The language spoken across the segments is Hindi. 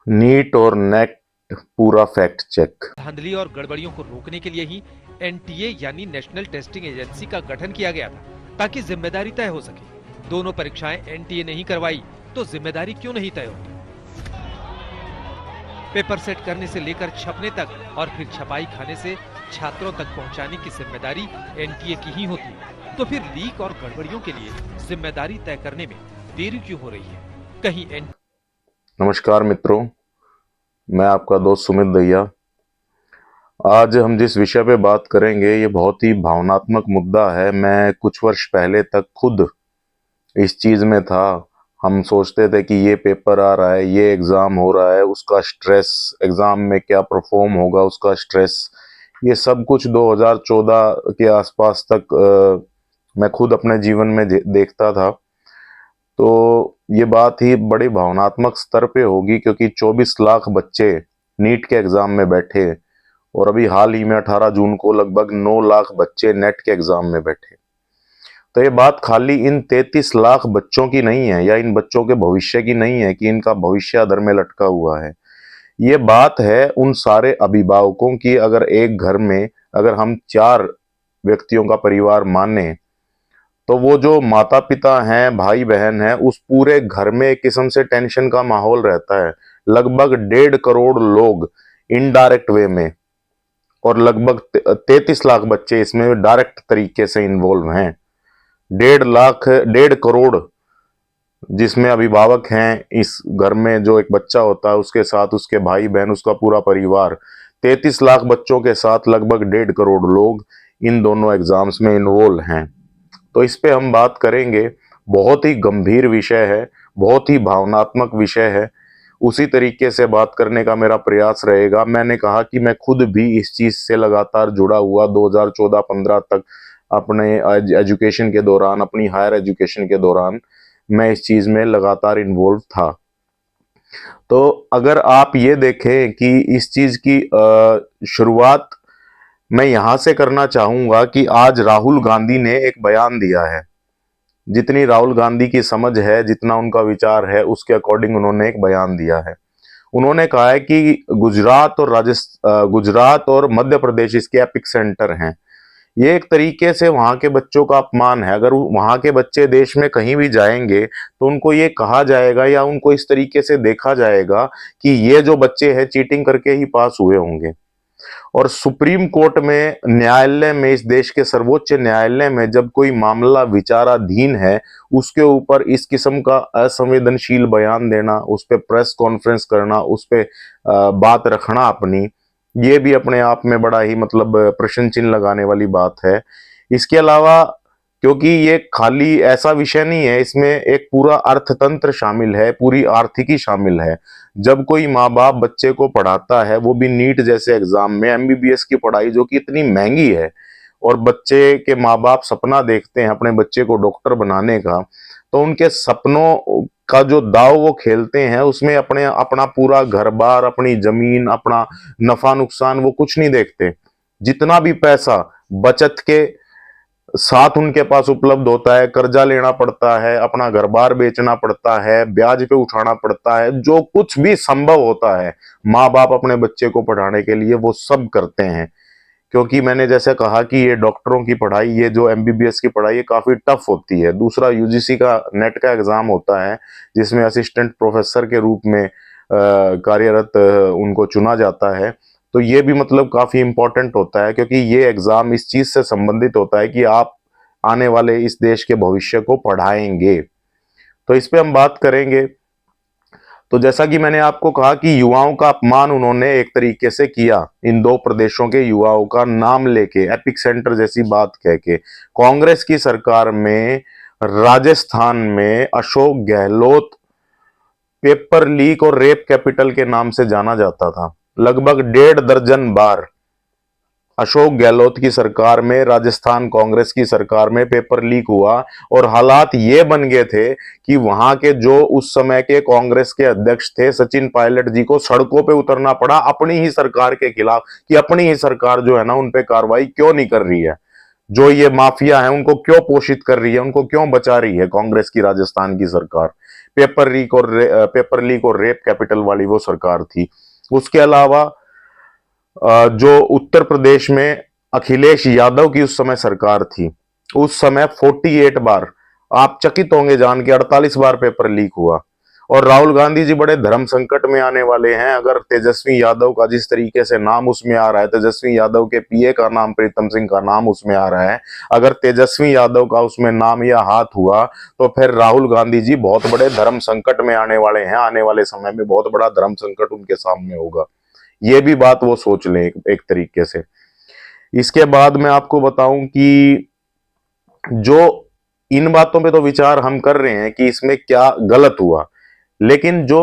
नीट और नेट पूरा फैक्ट चेक। धांधली और गड़बड़ियों को रोकने के लिए ही एनटीए यानी नेशनल टेस्टिंग एजेंसी का गठन किया गया था ताकि जिम्मेदारी तय हो सके। दोनों परीक्षाएं एनटीए नहीं करवाई तो जिम्मेदारी क्यों नहीं तय होती? पेपर सेट करने से लेकर छपने तक और फिर छपाई खाने से छात्रों तक पहुंचाने की जिम्मेदारी एनटीए की ही होती है। तो फिर लीक और गड़बड़ियों के लिए जिम्मेदारी तय करने में देरी क्यों हो रही है? कहीं नमस्कार मित्रों, मैं आपका दोस्त सुमित दहिया। आज हम जिस विषय पे बात करेंगे ये बहुत ही भावनात्मक मुद्दा है। मैं कुछ वर्ष पहले तक खुद इस चीज में था। हम सोचते थे कि ये पेपर आ रहा है, ये एग्जाम हो रहा है, उसका स्ट्रेस, एग्जाम में क्या परफॉर्म होगा उसका स्ट्रेस, ये सब कुछ 2014 के आसपास तक मैं खुद अपने जीवन में देखता था। तो ये बात ही बड़ी भावनात्मक स्तर पे होगी क्योंकि 24 लाख बच्चे नीट के एग्जाम में बैठे और अभी हाल ही में 18 जून को लगभग 9 लाख बच्चे नेट के एग्जाम में बैठे। तो ये बात खाली इन 33 लाख बच्चों की नहीं है या इन बच्चों के भविष्य की नहीं है कि इनका भविष्य अधर में लटका हुआ है। ये बात है उन सारे अभिभावकों की। अगर एक घर में अगर हम 4 व्यक्तियों का परिवार माने तो वो जो माता पिता हैं, भाई बहन हैं, उस पूरे घर में एक किस्म से टेंशन का माहौल रहता है। लगभग 1.5 करोड़ लोग इनडायरेक्ट वे में और लगभग 33 लाख बच्चे इसमें डायरेक्ट तरीके से इन्वॉल्व हैं। 1.5 करोड़ जिसमें अभिभावक हैं, इस घर में जो एक बच्चा होता है उसके साथ उसके भाई बहन, उसका पूरा परिवार, 33 लाख बच्चों के साथ लगभग 1.5 करोड़ लोग इन दोनों एग्जाम्स में इन्वॉल्व हैं। तो इस पे हम बात करेंगे। बहुत ही गंभीर विषय है, बहुत ही भावनात्मक विषय है। उसी तरीके से बात करने का मेरा प्रयास रहेगा। मैंने कहा कि मैं खुद भी इस चीज से लगातार जुड़ा हुआ 2014-15 तक अपने एजुकेशन के दौरान, अपनी हायर एजुकेशन के दौरान मैं इस चीज में लगातार इन्वॉल्व था। तो अगर आप ये देखें कि इस चीज की शुरुआत मैं यहां से करना चाहूंगा कि आज राहुल गांधी ने एक बयान दिया है। जितनी राहुल गांधी की समझ है, जितना उनका विचार है, उसके अकॉर्डिंग उन्होंने एक बयान दिया है। उन्होंने कहा है कि गुजरात और मध्य प्रदेश इसके एपिक सेंटर हैं। ये एक तरीके से वहां के बच्चों का अपमान है। अगर वहां के बच्चे देश में कहीं भी जाएंगे तो उनको ये कहा जाएगा या उनको इस तरीके से देखा जाएगा कि ये जो बच्चे हैं चीटिंग करके ही पास हुए होंगे। और सुप्रीम कोर्ट में, न्यायालय में, इस देश के सर्वोच्च न्यायालय में जब कोई मामला विचाराधीन है, उसके ऊपर इस किस्म का असंवेदनशील बयान देना, उस पर प्रेस कॉन्फ्रेंस करना, उस पर बात रखना अपनी, ये भी अपने आप में बड़ा ही मतलब प्रश्न चिन्ह लगाने वाली बात है। इसके अलावा, क्योंकि ये खाली ऐसा विषय नहीं है, इसमें एक पूरा अर्थतंत्र शामिल है, पूरी आर्थिकी शामिल है। जब कोई माँ बाप बच्चे को पढ़ाता है, वो भी नीट जैसे एग्जाम में, एमबीबीएस की पढ़ाई जो कि इतनी महंगी है, और बच्चे के माँ बाप सपना देखते हैं अपने बच्चे को डॉक्टर बनाने का, तो उनके सपनों का जो दाव वो खेलते हैं उसमें अपना पूरा घर बार, अपनी जमीन, अपना नफा नुकसान वो कुछ नहीं देखते। जितना भी पैसा बचत के साथ उनके पास उपलब्ध होता है, कर्जा लेना पड़ता है, अपना घर बार बेचना पड़ता है, ब्याज पे उठाना पड़ता है, जो कुछ भी संभव होता है माँ बाप अपने बच्चे को पढ़ाने के लिए वो सब करते हैं। क्योंकि मैंने जैसे कहा कि ये डॉक्टरों की पढ़ाई, ये जो एमबीबीएस की पढ़ाई, ये काफी टफ होती है। दूसरा यूजीसी का नेट का एग्जाम होता है जिसमें असिस्टेंट प्रोफेसर के रूप में कार्यरत उनको चुना जाता है। तो ये भी मतलब काफी इंपॉर्टेंट होता है क्योंकि ये एग्जाम इस चीज से संबंधित होता है कि आप आने वाले इस देश के भविष्य को पढ़ाएंगे। तो इस पे हम बात करेंगे। तो जैसा कि मैंने आपको कहा कि युवाओं का अपमान उन्होंने एक तरीके से किया, इन 2 प्रदेशों के युवाओं का नाम लेके, एपिक सेंटर जैसी बात कह के। कांग्रेस की सरकार में राजस्थान में अशोक गहलोत पेपर लीक और रेप कैपिटल के नाम से जाना जाता था। लगभग 1.5 दर्जन बार अशोक गहलोत की सरकार में, राजस्थान कांग्रेस की सरकार में पेपर लीक हुआ और हालात ये बन गए थे कि वहां के जो उस समय के कांग्रेस के अध्यक्ष थे सचिन पायलट जी को सड़कों पे उतरना पड़ा अपनी ही सरकार के खिलाफ कि अपनी ही सरकार जो है ना उन पे कार्रवाई क्यों नहीं कर रही है, जो ये माफिया है उनको क्यों पोषित कर रही है, उनको क्यों बचा रही है कांग्रेस की राजस्थान की सरकार। पेपर लीक और रेप कैपिटल वाली वो सरकार थी। उसके अलावा जो उत्तर प्रदेश में अखिलेश यादव की उस समय सरकार थी, उस समय 48 बार, आप चकित होंगे जान के, 48 बार पेपर लीक हुआ। और राहुल गांधी जी बड़े धर्म संकट में आने वाले हैं अगर तेजस्वी यादव का जिस तरीके से नाम उसमें आ रहा है, तेजस्वी यादव के पीए का नाम प्रीतम सिंह का नाम उसमें आ रहा है, अगर तेजस्वी यादव का उसमें नाम या हाथ हुआ तो फिर राहुल गांधी जी बहुत बड़े धर्म संकट में आने वाले हैं। आने वाले समय में बहुत बड़ा धर्म संकट उनके सामने होगा, ये भी बात वो सोच लें एक तरीके से। इसके बाद मैं आपको बताऊं कि जो इन बातों पे तो विचार हम कर रहे हैं कि इसमें क्या गलत हुआ, लेकिन जो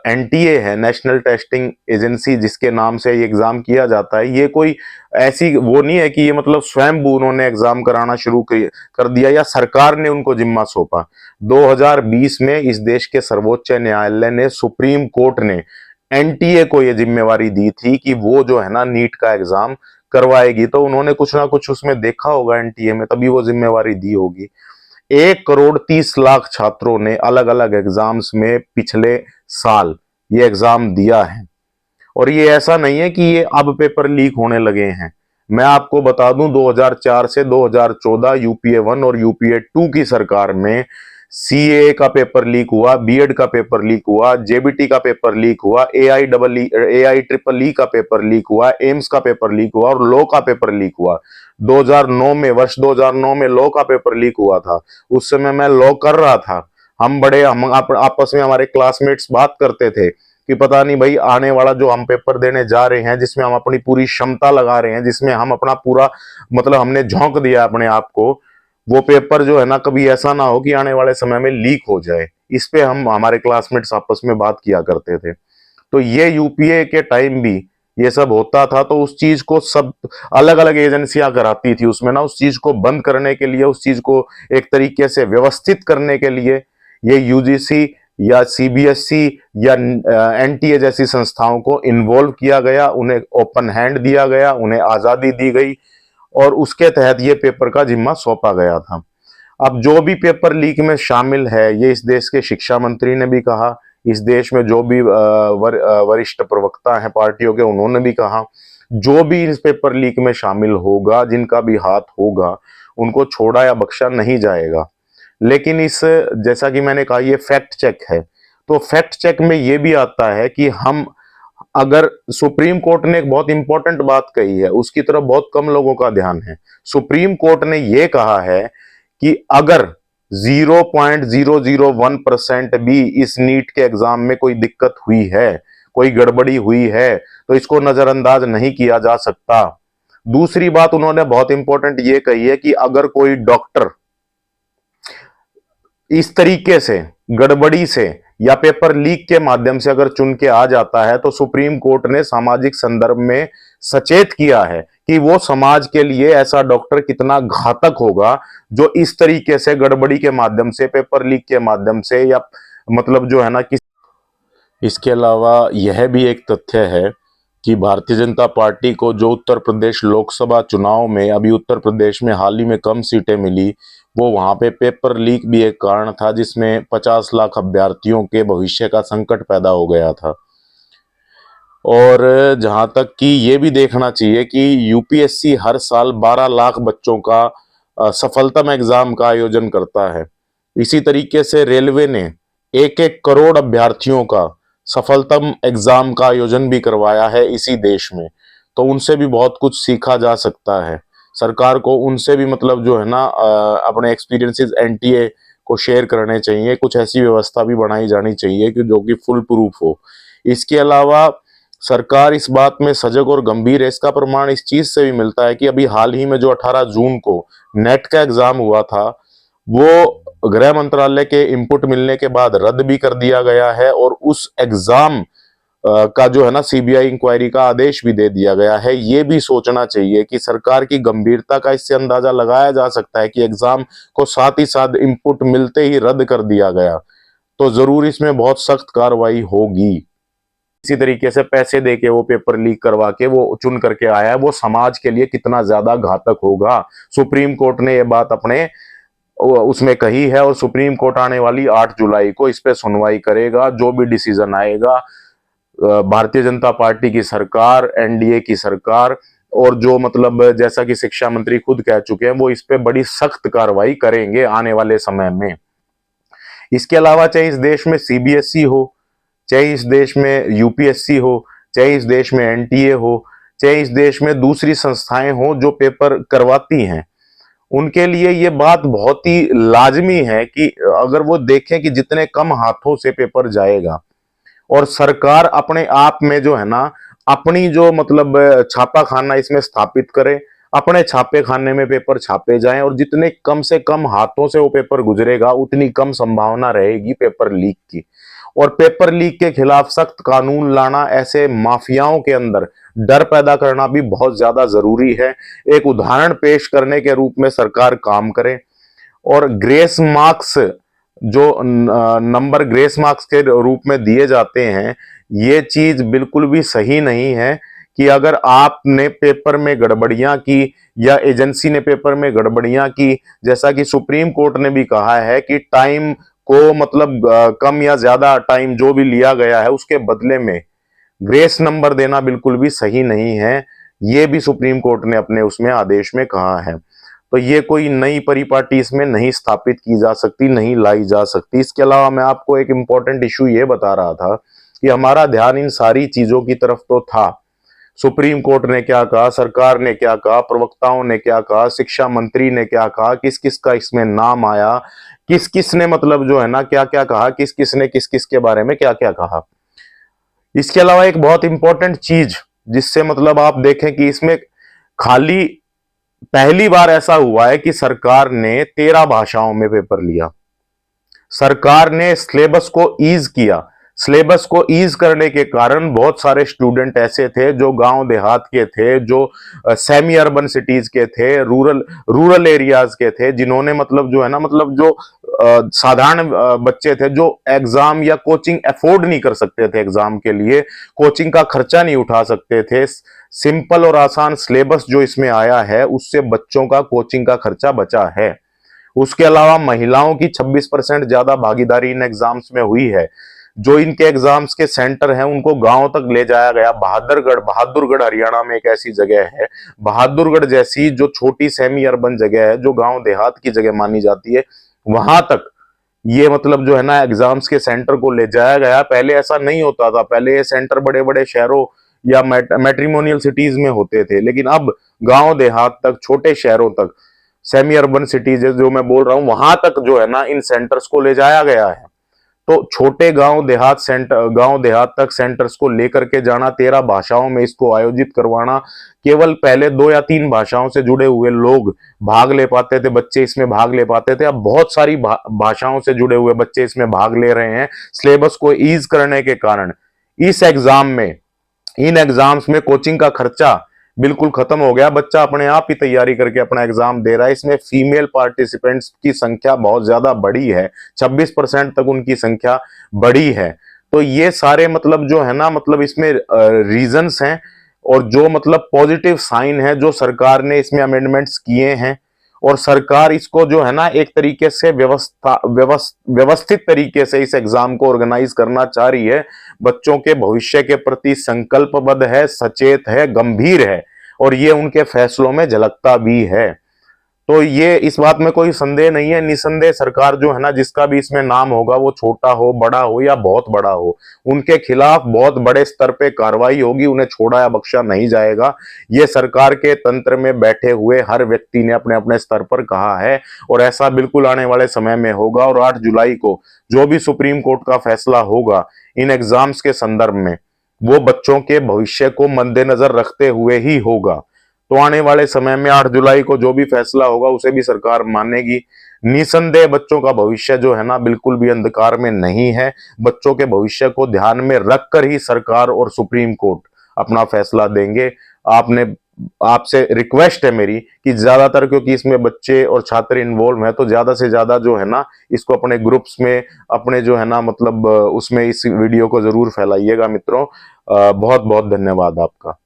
एनटीए है, नेशनल टेस्टिंग एजेंसी, जिसके नाम से ये एग्जाम किया जाता है, ये कोई ऐसी वो नहीं है कि ये मतलब स्वयं उन्होंने एग्जाम कराना शुरू कर दिया या सरकार ने उनको जिम्मा सौंपा। 2020 में इस देश के सर्वोच्च न्यायालय ने, सुप्रीम कोर्ट ने एनटीए को ये जिम्मेवारी दी थी कि वो जो है ना नीट का एग्जाम करवाएगी, तो उन्होंने कुछ ना कुछ उसमें देखा होगा एनटीए में, तभी वो जिम्मेवारी दी होगी। 1,30,00,000 छात्रों ने अलग अलग एग्जाम्स में पिछले साल ये एग्जाम दिया है, और ये ऐसा नहीं है कि ये अब पेपर लीक होने लगे हैं। मैं आपको बता दूं 2004 से 2014 यूपीए 1 और यूपीए 2 की सरकार में सीए का पेपर लीक हुआ, बीएड का पेपर लीक हुआ, जेबीटी का पेपर लीक हुआ, एआई ट्रिपल ई का पेपर लीक हुआ, एम्स का पेपर लीक हुआ और लॉ का पेपर लीक हुआ। 2009 में, वर्ष 2009 में लॉ का पेपर लीक हुआ था। उस समय मैं लॉ कर रहा था। हम आपस में हमारे क्लासमेट्स बात करते थे कि पता नहीं भाई, आने वाला जो हम पेपर देने जा रहे हैं, जिसमें हम अपनी पूरी क्षमता लगा रहे हैं, जिसमें हम अपना पूरा मतलब हमने झोंक दिया अपने आप को, वो पेपर जो है ना कभी ऐसा ना हो कि आने वाले समय में लीक हो जाए। इस पे हम हमारे क्लासमेट्स आपस में बात किया करते थे। तो ये यूपीए के टाइम भी ये सब होता था, तो उस चीज को सब अलग अलग एजेंसियां कराती थी। उसमें ना उस चीज को बंद करने के लिए, उस चीज को एक तरीके से व्यवस्थित करने के लिए ये यूजीसी या सीबीएसई या एनटीए जैसी संस्थाओं को इन्वॉल्व किया गया, उन्हें ओपन हैंड दिया गया, उन्हें आजादी दी गई और उसके तहत ये पेपर का जिम्मा सौंपा गया था। अब जो भी पेपर लीक में शामिल है, ये इस देश के शिक्षा मंत्री ने भी कहा, इस देश में जो भी वरिष्ठ प्रवक्ता हैं पार्टियों के, उन्होंने भी कहा, जो भी इस पेपर लीक में शामिल होगा, जिनका भी हाथ होगा, उनको छोड़ा या बख्शा नहीं जाएगा। लेकिन इस, जैसा कि मैंने कहा, ये फैक्ट चेक है, तो फैक्ट चेक में ये भी आता है कि हम, अगर सुप्रीम कोर्ट ने एक बहुत इंपॉर्टेंट बात कही है, उसकी तरफ बहुत कम लोगों का ध्यान है। सुप्रीम कोर्ट ने यह कहा है कि अगर 0.001% भी इस नीट के एग्जाम में कोई दिक्कत हुई है, कोई गड़बड़ी हुई है, तो इसको नजरअंदाज नहीं किया जा सकता। दूसरी बात उन्होंने बहुत इंपॉर्टेंट ये कही है कि अगर कोई डॉक्टर इस तरीके से गड़बड़ी से या पेपर लीक के माध्यम से अगर चुन के आ जाता है, तो सुप्रीम कोर्ट ने सामाजिक संदर्भ में सचेत किया है कि वो समाज के लिए ऐसा डॉक्टर कितना घातक होगा जो इस तरीके से गड़बड़ी के माध्यम से, पेपर लीक के माध्यम से, या मतलब जो है ना कि इसके अलावा यह भी एक तथ्य है कि भारतीय जनता पार्टी को जो उत्तर प्रदेश लोकसभा चुनाव में, अभी उत्तर प्रदेश में हाल ही में कम सीटें मिली, वो वहां पे पेपर लीक भी एक कारण था, जिसमें 50 लाख अभ्यर्थियों के भविष्य का संकट पैदा हो गया था। और जहां तक कि ये भी देखना चाहिए कि यूपीएससी हर साल 12 लाख बच्चों का सफलतम एग्जाम का आयोजन करता है। इसी तरीके से रेलवे ने 1-1 करोड़ अभ्यर्थियों का सफलतम एग्जाम का आयोजन भी करवाया है इसी देश में। तो उनसे भी बहुत कुछ सीखा जा सकता है। सरकार को उनसे भी मतलब जो है ना अपने एक्सपीरियंसेस एनटीए को शेयर करने चाहिए। कुछ ऐसी व्यवस्था भी बनाई जानी चाहिए कि जो कि फुल प्रूफ हो। इसके अलावा सरकार इस बात में सजग और गंभीर है। इसका प्रमाण इस चीज से भी मिलता है कि अभी हाल ही में जो 18 जून को नेट का एग्जाम हुआ था, वो गृह मंत्रालय के इनपुट मिलने के बाद रद्द भी कर दिया गया है और उस एग्जाम का जो है ना सीबीआई इंक्वायरी का आदेश भी दे दिया गया है। ये भी सोचना चाहिए कि सरकार की गंभीरता का इससे अंदाजा लगाया जा सकता है कि एग्जाम को साथ ही साथ इनपुट मिलते ही रद्द कर दिया गया, तो जरूर इसमें बहुत सख्त कार्रवाई होगी। इसी तरीके से पैसे देके वो पेपर लीक करवा के वो चुन करके आया है, वो समाज के लिए कितना ज्यादा घातक होगा। सुप्रीम कोर्ट ने ये बात अपने उसमें कही है, और सुप्रीम कोर्ट आने वाली 8 जुलाई को इस पे सुनवाई करेगा। जो भी डिसीजन आएगा, भारतीय जनता पार्टी की सरकार, एनडीए की सरकार, और जो मतलब जैसा कि शिक्षा मंत्री खुद कह चुके हैं, वो इस पे बड़ी सख्त कार्रवाई करेंगे आने वाले समय में। इसके अलावा चाहे इस देश में सीबीएसई हो, चाहे इस देश में यूपीएससी हो, चाहे इस देश में एनटीए हो, चाहे इस देश में दूसरी संस्थाएं हो जो पेपर करवाती हैं, उनके लिए ये बात बहुत ही लाजमी है कि अगर वो देखें कि जितने कम हाथों से पेपर जाएगा, और सरकार अपने आप में जो है ना, अपनी जो मतलब छापा खाना इसमें स्थापित करे, अपने छापे खाने में पेपर छापे जाएं, और जितने कम से कम हाथों से वो पेपर गुजरेगा उतनी कम संभावना रहेगी पेपर लीक की। और पेपर लीक के खिलाफ सख्त कानून लाना, ऐसे माफियाओं के अंदर डर पैदा करना भी बहुत ज्यादा जरूरी है। एक उदाहरण पेश करने के रूप में सरकार काम करे, और ग्रेस मार्क्स, जो नंबर ग्रेस मार्क्स के रूप में दिए जाते हैं, ये चीज बिल्कुल भी सही नहीं है कि अगर आपने पेपर में गड़बड़ियां की या एजेंसी ने पेपर में गड़बड़ियां की, जैसा कि सुप्रीम कोर्ट ने भी कहा है कि टाइम को मतलब कम या ज्यादा टाइम जो भी लिया गया है उसके बदले में ग्रेस नंबर देना बिल्कुल भी सही नहीं है। ये भी सुप्रीम कोर्ट ने अपने उसमें आदेश में कहा है। तो ये कोई नई परिपाटी इसमें नहीं स्थापित की जा सकती, नहीं लाई जा सकती। इसके अलावा मैं आपको एक इंपॉर्टेंट इशू ये बता रहा था कि हमारा ध्यान इन सारी चीजों की तरफ तो था, सुप्रीम कोर्ट ने क्या कहा, सरकार ने क्या कहा, प्रवक्ताओं ने क्या कहा, शिक्षा मंत्री ने क्या कहा, किस किस का इसमें नाम आया, किस किस ने मतलब जो है ना क्या क्या कहा, किस किस ने किस किस के बारे में क्या क्या कहा। इसके अलावा एक बहुत इंपॉर्टेंट चीज जिससे मतलब आप देखें कि इसमें खाली पहली बार ऐसा हुआ है कि सरकार ने 13 भाषाओं में पेपर लिया। सरकार ने सिलेबस को ईज किया। सिलेबस को ईज करने के कारण बहुत सारे स्टूडेंट ऐसे थे जो गांव देहात के थे, जो सेमी अर्बन सिटीज के थे, रूरल एरियाज के थे, जिन्होंने मतलब जो है ना मतलब जो साधारण बच्चे थे जो एग्जाम या कोचिंग अफोर्ड नहीं कर सकते थे, एग्जाम के लिए कोचिंग का खर्चा नहीं उठा सकते थे। सिंपल और आसान सिलेबस जो इसमें आया है उससे बच्चों का कोचिंग का खर्चा बचा है। उसके अलावा महिलाओं की 26% ज्यादा भागीदारी इन एग्जाम्स में हुई है। जो इनके एग्जाम्स के सेंटर हैं उनको गांव तक ले जाया गया। बहादुरगढ़ हरियाणा में एक ऐसी जगह है, बहादुरगढ़ जैसी जो छोटी सेमी अर्बन जगह है, जो गांव देहात की जगह मानी जाती है, वहां तक ये मतलब जो है ना एग्जाम्स के सेंटर को ले जाया गया। पहले ऐसा नहीं होता था, पहले ये सेंटर बड़े बड़े शहरों या मैट्रिमोनियल सिटीज में होते थे, लेकिन अब गांव देहात तक, छोटे शहरों तक, सेमी अर्बन सिटीज जो मैं बोल रहा हूं, वहां तक जो है ना इन सेंटर्स को ले जाया गया है। तो छोटे गांव देहात तक सेंटर्स को लेकर के जाना, 13 भाषाओं में इसको आयोजित करवाना, केवल पहले 2 या 3 भाषाओं से जुड़े हुए लोग भाग ले पाते थे, बच्चे इसमें भाग ले पाते थे। अब बहुत सारी भाषाओं से जुड़े हुए बच्चे इसमें भाग ले रहे हैं। सिलेबस को ईज करने के कारण इस एग्जाम में, इन एग्जाम्स में कोचिंग का खर्चा बिल्कुल खत्म हो गया। बच्चा अपने आप ही तैयारी करके अपना एग्जाम दे रहा है। इसमें फीमेल पार्टिसिपेंट्स की संख्या बहुत ज्यादा बढ़ी है, 26% तक उनकी संख्या बढ़ी है। तो ये सारे मतलब जो है ना मतलब इसमें रीजंस हैं, और जो मतलब पॉजिटिव साइन है जो सरकार ने इसमें अमेंडमेंट्स किए हैं, और सरकार इसको जो है ना एक तरीके से व्यवस्थित तरीके से इस एग्जाम को ऑर्गेनाइज करना चाह रही है। बच्चों के भविष्य के प्रति संकल्पबद्ध है, सचेत है, गंभीर है, और ये उनके फैसलों में झलकता भी है। तो ये इस बात में कोई संदेह नहीं है, निसंदेह सरकार जो है ना जिसका भी इसमें नाम होगा, वो छोटा हो, बड़ा हो या बहुत बड़ा हो, उनके खिलाफ बहुत बड़े स्तर पे कार्रवाई होगी, उन्हें छोड़ा या बख्शा नहीं जाएगा। ये सरकार के तंत्र में बैठे हुए हर व्यक्ति ने अपने अपने स्तर पर कहा है, और ऐसा बिल्कुल आने वाले समय में होगा। और 8 जुलाई को जो भी सुप्रीम कोर्ट का फैसला होगा इन एग्जाम्स के संदर्भ में, वो बच्चों के भविष्य को मद्देनजर रखते हुए ही होगा। तो आने वाले समय में 8 जुलाई को जो भी फैसला होगा उसे भी सरकार मानेगी। निसंदेह बच्चों का भविष्य जो है ना बिल्कुल भी अंधकार में नहीं है। बच्चों के भविष्य को ध्यान में रखकर ही सरकार और सुप्रीम कोर्ट अपना फैसला देंगे। आपसे रिक्वेस्ट है मेरी कि ज्यादातर, क्योंकि इसमें बच्चे और छात्र इन्वॉल्व हैं, तो ज्यादा से ज्यादा जो है ना इसको अपने ग्रुप्स में, अपने जो है ना मतलब उसमें इस वीडियो को जरूर फैलाइएगा मित्रों। बहुत बहुत धन्यवाद आपका।